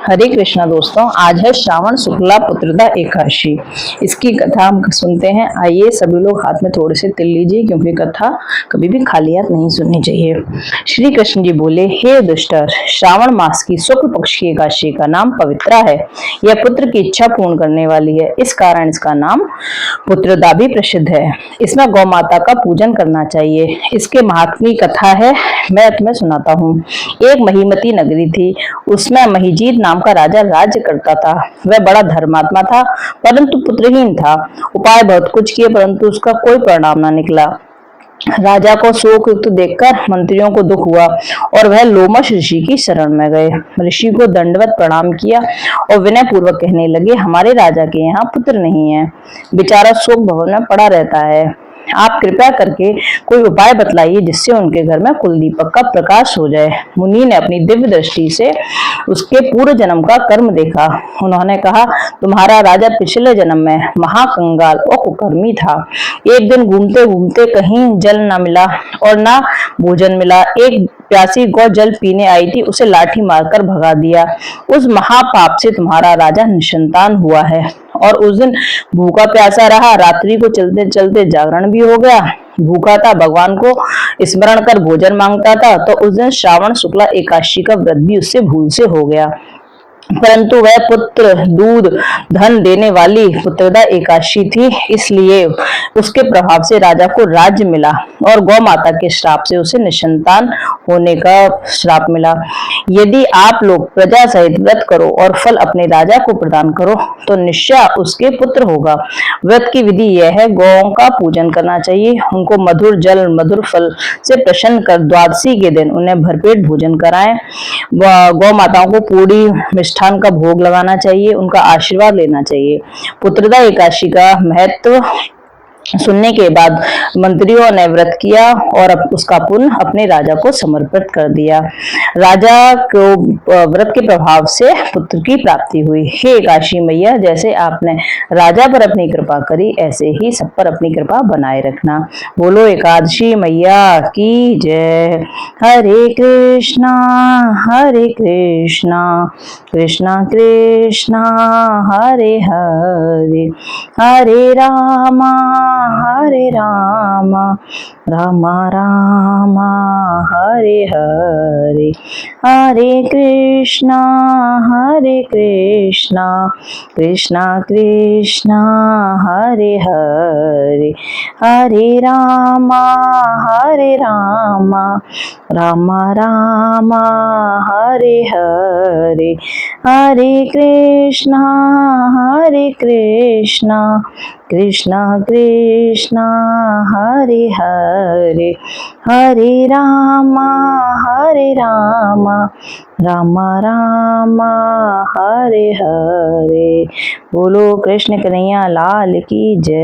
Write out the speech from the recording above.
हरे कृष्णा दोस्तों, आज है श्रावण शुक्ला पुत्रदा एकादशी। इसकी कथा हम सुनते हैं। आइए सभी लोग हाथ में थोड़े से तिल लीजिए, क्योंकि कथा कभी भी खाली हाथ नहीं सुननी चाहिए। श्री कृष्ण जी बोले, हे दुष्टर, श्रावण मास की शुक्ल पक्ष की एकादशी का नाम पवित्रा है। यह पुत्र की इच्छा पूर्ण करने वाली है, इस कारण इसका नाम पुत्रदा भी प्रसिद्ध है। इसमें गौ माता का पूजन करना चाहिए। इसके महात्म्य की कथा है, मैं तुम्हें सुनाता हूँ। एक महीमती नगरी थी, उसमें महीजीत नाम का राजा राज्य करता था। वह बड़ा धर्मात्मा था, परंतु पुत्रहीन था। उपाय बहुत कुछ किए, परंतु उसका कोई परिणाम न निकला। राजा को शोक युक्त देखकर मंत्रियों को दुख हुआ और वह लोमश ऋषि की शरण में गए। ऋषि को दंडवत प्रणाम किया और विनय पूर्वक कहने लगे, हमारे राजा के यहाँ पुत्र नहीं है, बेचारा शोक भवन में पड़ा रहता है। आप कृपया करके कोई उपाय बतलाइए, जिससे उनके घर में कुल दीपक का प्रकाश हो जाए। मुनि ने अपनी दिव्य दृष्टि से उसके पूर्व जन्म का कर्म देखा। उन्होंने कहा, तुम्हारा राजा पिछले जन्म में महाकंगाल और कुकर्मी था। एक दिन घूमते घूमते कहीं जल न मिला और न भोजन मिला। एक प्यासी गौ जल पीने आई थी, उसे लाठी मारकर भगा दिया। उस महापाप से तुम्हारा राजा निसंतान हुआ है और उस दिन भूखा प्यासा रहा। रात्रि को चलते चलते जागरण भी हो गया। भूखा था, भगवान को स्मरण कर भोजन मांगता था, तो उस दिन श्रावण शुक्ला एकादशी का व्रत भी उससे भूल से हो गया। परंतु वह पुत्र दूध धन देने वाली पुत्रदा एकादशी थी, इसलिए उसके प्रभाव से राजा को राज्य मिला और गौ माता के श्राप से उसे निसंतान होने का श्राप मिला। यदि आप लोग प्रजा सहित व्रत करो और फल अपने राजा को प्रदान करो, तो निश्चय उसके पुत्र होगा। व्रत की विधि यह है, गौओं का पूजन करना चाहिए, उनको मधुर जल मधुर फल से प्रसन्न कर द्वादशी के दिन उन्हें भरपेट भोजन कराएं। गौ माताओं को पूरी मिष्ठान का भोग लगाना चाहिए, उनका आशीर्वाद लेना चाहिए। पुत्रदा एकादशी का महत्व सुनने के बाद मंत्रियों ने व्रत किया और उसका पुण्य अपने राजा को समर्पित कर दिया। राजा को व्रत के प्रभाव से पुत्र की प्राप्ति हुई। हे एकादशी मैया, जैसे आपने राजा पर अपनी कृपा करी, ऐसे ही सब पर अपनी कृपा बनाए रखना। बोलो एकादशी मैया की जय। हरे कृष्णा कृष्णा कृष्णा हरे हरे, हरे रामा राम राम हरे हरे, हरे कृष्णा कृष्णा कृष्णा हरे हरे, हरे राम राम राम हरे हरे, हरे कृष्णा कृष्णा कृष्णा हरे हरे, हरे राम राम राम हरे हरे। बोलो कृष्ण कन्हैया लाल की जय।